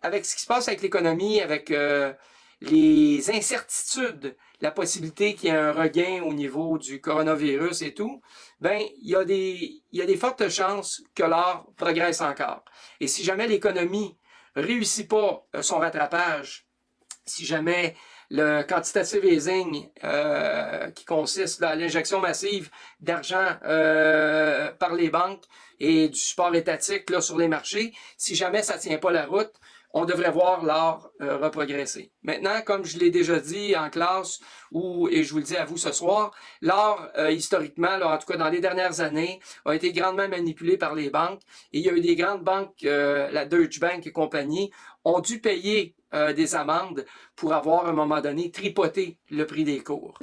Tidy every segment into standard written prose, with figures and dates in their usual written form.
avec ce qui se passe avec l'économie, avec les incertitudes, la possibilité qu'il y ait un regain au niveau du coronavirus et tout, ben il y a des fortes chances que l'or progresse encore. Et si jamais l'économie réussit pas son rattrapage, si jamais le quantitative easing, qui consiste dans l'injection massive d'argent par les banques et du support étatique là, sur les marchés, si jamais ça ne tient pas la route, on devrait voir l'or reprogresser. Maintenant, comme je l'ai déjà dit en classe, et je vous le dis à vous ce soir, l'or, historiquement, là, en tout cas dans les dernières années, a été grandement manipulé par les banques. Et il y a eu des grandes banques, la Deutsche Bank et compagnie, ont dû payer des amendes pour avoir, à un moment donné, tripoté le prix des cours.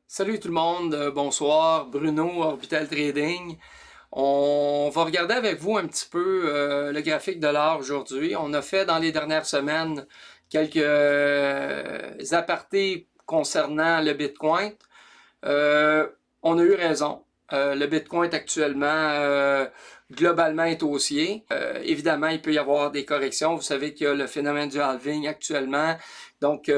Salut tout le monde, bonsoir, Bruno, Orbital Trading. On va regarder avec vous un petit peu le graphique de l'or aujourd'hui. On a fait dans les dernières semaines quelques apartés concernant le Bitcoin. On a eu raison. Le Bitcoin actuellement, globalement, est haussier. Évidemment, il peut y avoir des corrections. Vous savez qu'il y a le phénomène du halving actuellement. Donc,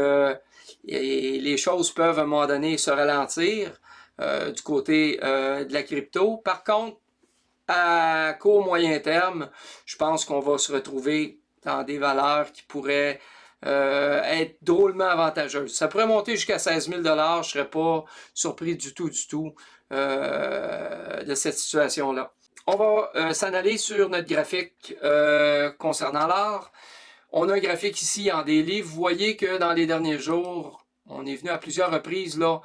et les choses peuvent à un moment donné se ralentir du côté de la crypto. Par contre, à court moyen terme, je pense qu'on va se retrouver dans des valeurs qui pourraient être drôlement avantageuses. Ça pourrait monter jusqu'à 16 000 $, je ne serais pas surpris du tout de cette situation-là. On va s'en aller sur notre graphique concernant l'or. On a un graphique ici en daily. Vous voyez que dans les derniers jours, on est venu à plusieurs reprises là,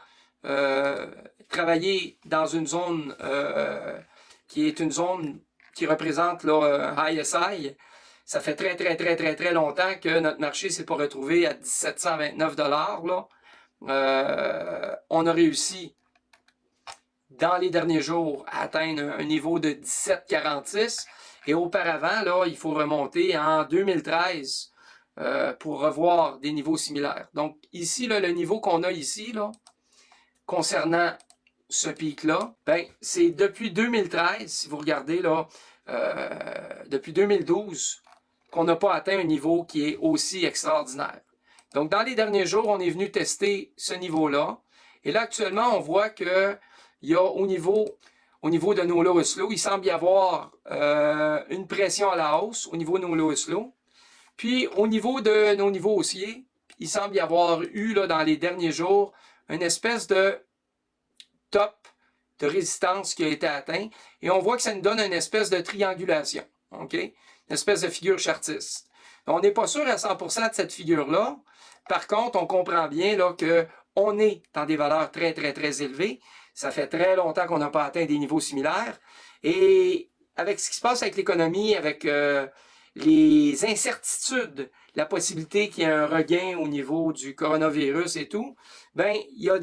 travailler dans une zone qui est une zone qui représente là, un ISI. Ça fait très longtemps que notre marché ne s'est pas retrouvé à 1729 $. Là. On a réussi dans les derniers jours à atteindre un niveau de 17,46. Et auparavant, là, il faut remonter en 2013 pour revoir des niveaux similaires. Donc ici, là, le niveau qu'on a ici, là, concernant ce pic-là, ben, c'est depuis 2013, si vous regardez là, depuis 2012, qu'on n'a pas atteint un niveau qui est aussi extraordinaire. Donc dans les derniers jours, on est venu tester ce niveau-là. Et là, actuellement, on voit que il y a au niveau de nos lowest lows, il semble y avoir une pression à la hausse au niveau de nos lowest lows. Puis au niveau de nos niveaux haussiers, il semble y avoir eu là, dans les derniers jours une espèce de top de résistance qui a été atteint. Et on voit que ça nous donne une espèce de triangulation. OK? Une espèce de figure chartiste. On n'est pas sûr à 100% de cette figure-là. Par contre, on comprend bien là, qu'on est dans des valeurs très élevées. Ça fait très longtemps qu'on n'a pas atteint des niveaux similaires. Et avec ce qui se passe avec l'économie, avec les incertitudes, la possibilité qu'il y ait un regain au niveau du coronavirus et tout, ben il y a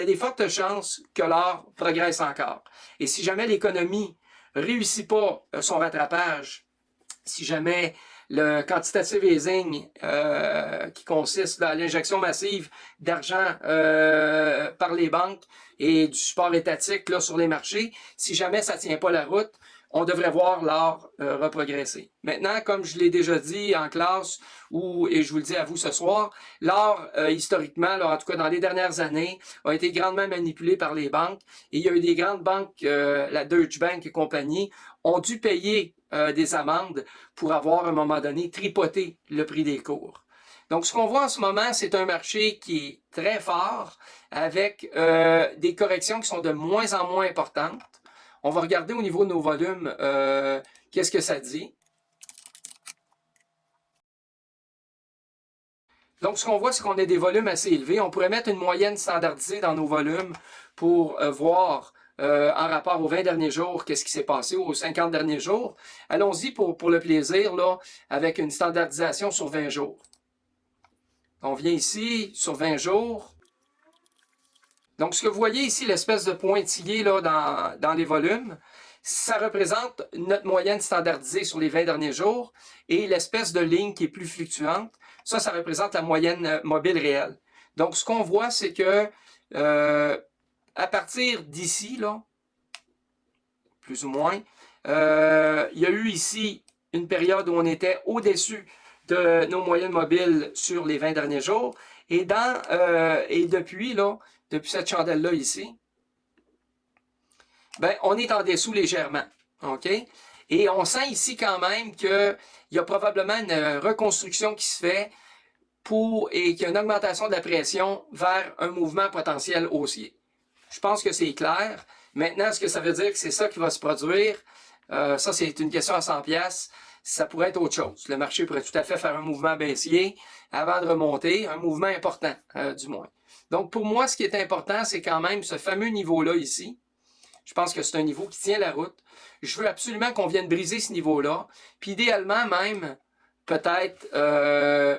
des fortes chances que l'or progresse encore. Et si jamais l'économie réussit pas son rattrapage, si jamais le quantitative easing, qui consiste dans l'injection massive d'argent par les banques et du support étatique là, sur les marchés, si jamais ça ne tient pas la route, on devrait voir l'or reprogresser. Maintenant, comme je l'ai déjà dit en classe, et je vous le dis à vous ce soir, l'or, historiquement, là, en tout cas dans les dernières années, a été grandement manipulé par les banques. Et il y a eu des grandes banques, la Deutsche Bank et compagnie, ont dû payer des amendes pour avoir, à un moment donné, tripoté le prix des cours. Donc, ce qu'on voit en ce moment, c'est un marché qui est très fort, avec des corrections qui sont de moins en moins importantes. On va regarder au niveau de nos volumes, qu'est-ce que ça dit. Donc, ce qu'on voit, c'est qu'on a des volumes assez élevés. On pourrait mettre une moyenne standardisée dans nos volumes pour voir en rapport aux 20 derniers jours, qu'est-ce qui s'est passé, aux 50 derniers jours. Allons-y pour le plaisir, là, avec une standardisation sur 20 jours. On vient ici, sur 20 jours. Donc, ce que vous voyez ici, l'espèce de pointillé là, dans les volumes, ça représente notre moyenne standardisée sur les 20 derniers jours, et l'espèce de ligne qui est plus fluctuante, ça représente la moyenne mobile réelle. Donc, ce qu'on voit, c'est que À partir d'ici, là, plus ou moins, il y a eu ici une période où on était au-dessus de nos moyennes mobiles sur les 20 derniers jours. Et depuis, là, depuis cette chandelle-là ici, ben, on est en dessous légèrement. OK? Et on sent ici quand même qu'il y a probablement une reconstruction qui se fait et qu'il y a une augmentation de la pression vers un mouvement potentiel haussier. Je pense que c'est clair. Maintenant, est-ce que ça veut dire que c'est ça qui va se produire? Ça, c'est une question à 100$. Ça pourrait être autre chose. Le marché pourrait tout à fait faire un mouvement baissier avant de remonter, un mouvement important, du moins. Donc, pour moi, ce qui est important, c'est quand même ce fameux niveau-là ici. Je pense que c'est un niveau qui tient la route. Je veux absolument qu'on vienne briser ce niveau-là. Puis idéalement même, peut-être,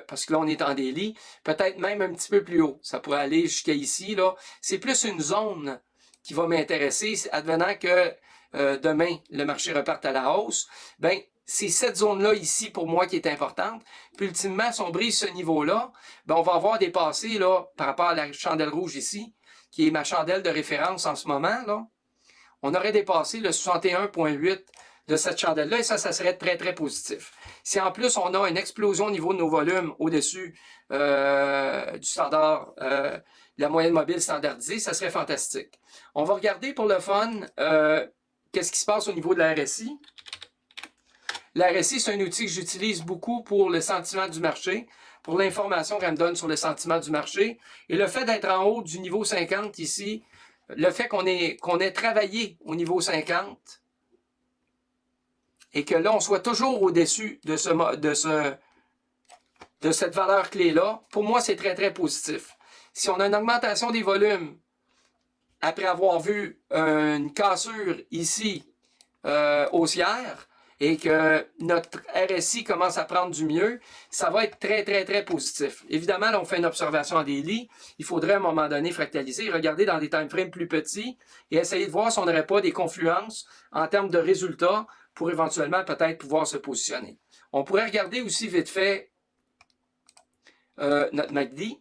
parce que là on est en délit, peut-être même un petit peu plus haut. Ça pourrait aller jusqu'à ici, là. C'est plus une zone qui va m'intéresser, advenant que demain, le marché reparte à la hausse. Ben, c'est cette zone-là ici, pour moi, qui est importante. Puis ultimement, si on brise ce niveau-là, ben, on va avoir dépassé, là, par rapport à la chandelle rouge ici, qui est ma chandelle de référence en ce moment, là. On aurait dépassé le 61,8 de cette chandelle-là et ça serait très, très positif. Si en plus on a une explosion au niveau de nos volumes au-dessus du standard, la moyenne mobile standardisée, ça serait fantastique. On va regarder pour le fun qu'est-ce qui se passe au niveau de la RSI. La RSI, c'est un outil que j'utilise beaucoup pour le sentiment du marché, pour l'information qu'elle me donne sur le sentiment du marché. Et le fait d'être en haut du niveau 50 ici, le fait qu'on ait travaillé au niveau 50 et que là, on soit toujours au-dessus de cette valeur clé-là, pour moi, c'est très, très positif. Si on a une augmentation des volumes après avoir vu une cassure ici haussière et que notre RSI commence à prendre du mieux, ça va être très, très, très positif. Évidemment, là, on fait une observation en daily. Il faudrait à un moment donné fractaliser, regarder dans des time frames plus petits et essayer de voir si on n'aurait pas des confluences en termes de résultats pour éventuellement peut-être pouvoir se positionner. On pourrait regarder aussi vite fait notre MACD.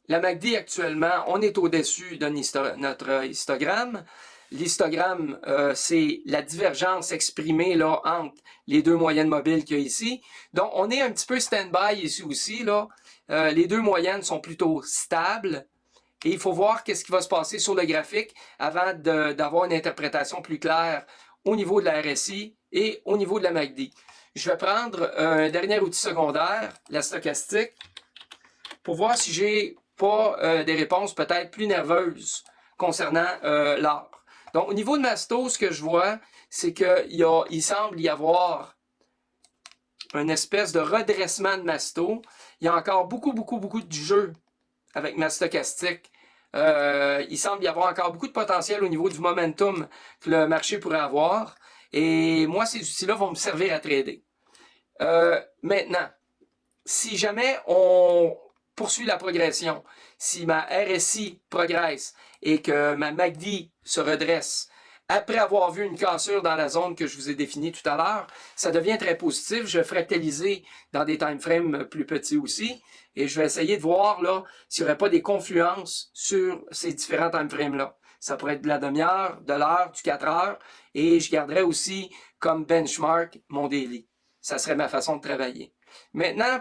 La MACD actuellement, on est au-dessus de notre histogramme. L'histogramme, c'est la divergence exprimée là, entre les deux moyennes mobiles qu'il y a ici. Donc, on est un petit peu stand-by ici aussi. Là. Les deux moyennes sont plutôt stables. Et il faut voir qu'est-ce qui va se passer sur le graphique avant d'avoir une interprétation plus claire au niveau de la RSI et au niveau de la MACD. Je vais prendre un dernier outil secondaire, la stochastique, pour voir si j'ai pas des réponses peut-être plus nerveuses concernant l'or. Donc, au niveau de Masto, ce que je vois, c'est qu'il semble y avoir une espèce de redressement de Masto. Il y a encore beaucoup de jeu avec ma stochastique. Il semble y avoir encore beaucoup de potentiel au niveau du momentum que le marché pourrait avoir. Et moi, ces outils-là vont me servir à trader. Maintenant, si jamais on poursuit la progression, si ma RSI progresse et que ma MACD se redresse après avoir vu une cassure dans la zone que je vous ai définie tout à l'heure, ça devient très positif. Je vais fractaliser dans des time frames plus petits aussi et je vais essayer de voir là s'il n'y aurait pas des confluences sur ces différents time frames-là. Ça pourrait être de la demi-heure, de l'heure, du 4 heures et je garderai aussi comme benchmark mon daily. Ça serait ma façon de travailler. Maintenant,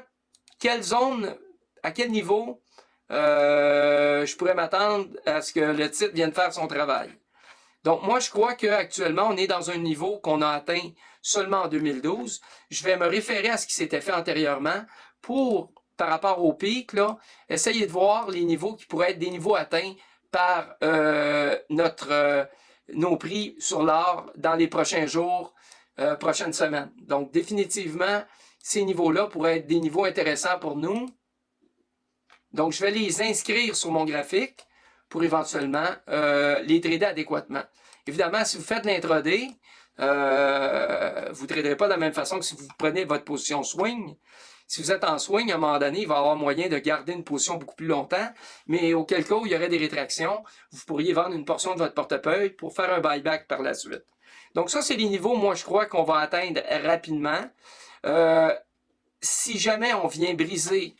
quelle zone, à quel niveau je pourrais m'attendre à ce que le titre vienne faire son travail. Donc moi, je crois qu'actuellement, on est dans un niveau qu'on a atteint seulement en 2012. Je vais me référer à ce qui s'était fait antérieurement pour, par rapport au pic, là, essayer de voir les niveaux qui pourraient être des niveaux atteints par nos prix sur l'or dans les prochains jours, prochaines semaines. Donc définitivement, ces niveaux-là pourraient être des niveaux intéressants pour nous. Donc, je vais les inscrire sur mon graphique pour éventuellement les trader adéquatement. Évidemment, si vous faites l'intraday, vous ne traderez pas de la même façon que si vous prenez votre position swing. Si vous êtes en swing, à un moment donné, il va y avoir moyen de garder une position beaucoup plus longtemps, mais auquel cas où il y aurait des rétractions, vous pourriez vendre une portion de votre portefeuille pour faire un buyback par la suite. Donc ça, c'est les niveaux, moi, je crois qu'on va atteindre rapidement. Si jamais on vient briser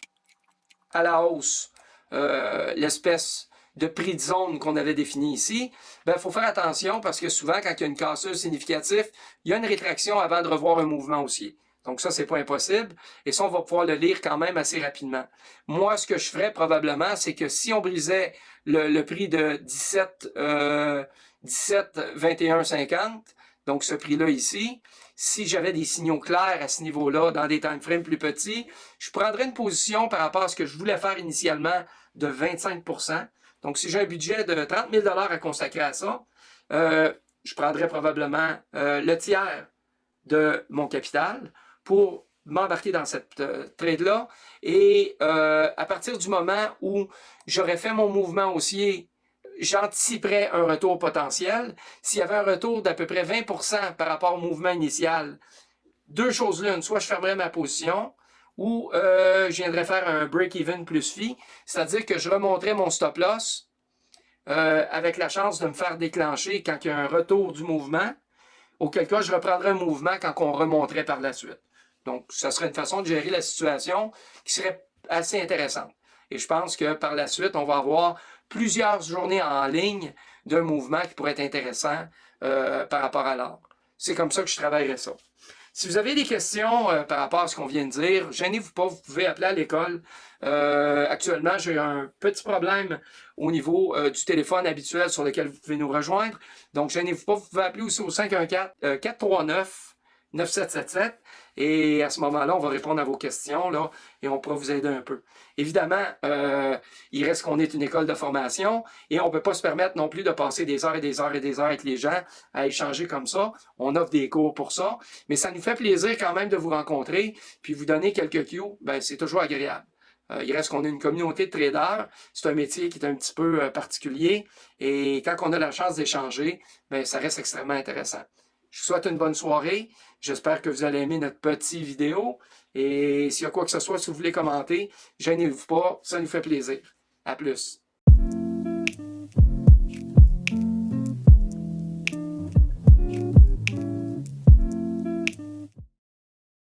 à la hausse l'espèce de prix de zone qu'on avait défini ici, ben, il faut faire attention parce que souvent, quand il y a une cassure significative, il y a une rétraction avant de revoir un mouvement haussier. Donc ça, c'est pas impossible. Et ça, on va pouvoir le lire quand même assez rapidement. Moi, ce que je ferais probablement, c'est que si on brisait le prix de 21,50, donc ce prix-là ici, si j'avais des signaux clairs à ce niveau-là, dans des time frames plus petits, je prendrais une position par rapport à ce que je voulais faire initialement de 25%. Donc, si j'ai un budget de 30 000 $ à consacrer à ça, je prendrais probablement le tiers de mon capital pour m'embarquer dans cette trade-là. Et à partir du moment où j'aurais fait mon mouvement haussier, j'anticiperais un retour potentiel. S'il y avait un retour d'à peu près 20% par rapport au mouvement initial, deux choses l'une, soit je fermerais ma position, ou je viendrais faire un break-even plus fee, c'est-à-dire que je remonterais mon stop-loss avec la chance de me faire déclencher quand il y a un retour du mouvement, auquel cas je reprendrais un mouvement quand on remonterait par la suite. Donc, ça serait une façon de gérer la situation qui serait assez intéressante. Et je pense que par la suite, on va avoir plusieurs journées en ligne d'un mouvement qui pourrait être intéressant par rapport à l'or. C'est comme ça que je travaillerais ça. Si vous avez des questions par rapport à ce qu'on vient de dire, gênez-vous pas, vous pouvez appeler à l'école. Actuellement, j'ai un petit problème au niveau du téléphone habituel sur lequel vous pouvez nous rejoindre. Donc, gênez-vous pas, vous pouvez appeler aussi au 514-439-9777. Et à ce moment-là, on va répondre à vos questions là, et on pourra vous aider un peu. Évidemment, il reste qu'on est une école de formation et on ne peut pas se permettre non plus de passer des heures et des heures et des heures avec les gens à échanger comme ça. On offre des cours pour ça, mais ça nous fait plaisir quand même de vous rencontrer puis vous donner quelques cues. Ben, c'est toujours agréable. Il reste qu'on a une communauté de traders. C'est un métier qui est un petit peu particulier et quand on a la chance d'échanger, ben, ça reste extrêmement intéressant. Je vous souhaite une bonne soirée. J'espère que vous allez aimer notre petite vidéo. Et s'il y a quoi que ce soit, si vous voulez commenter, gênez-vous pas, ça nous fait plaisir. À plus.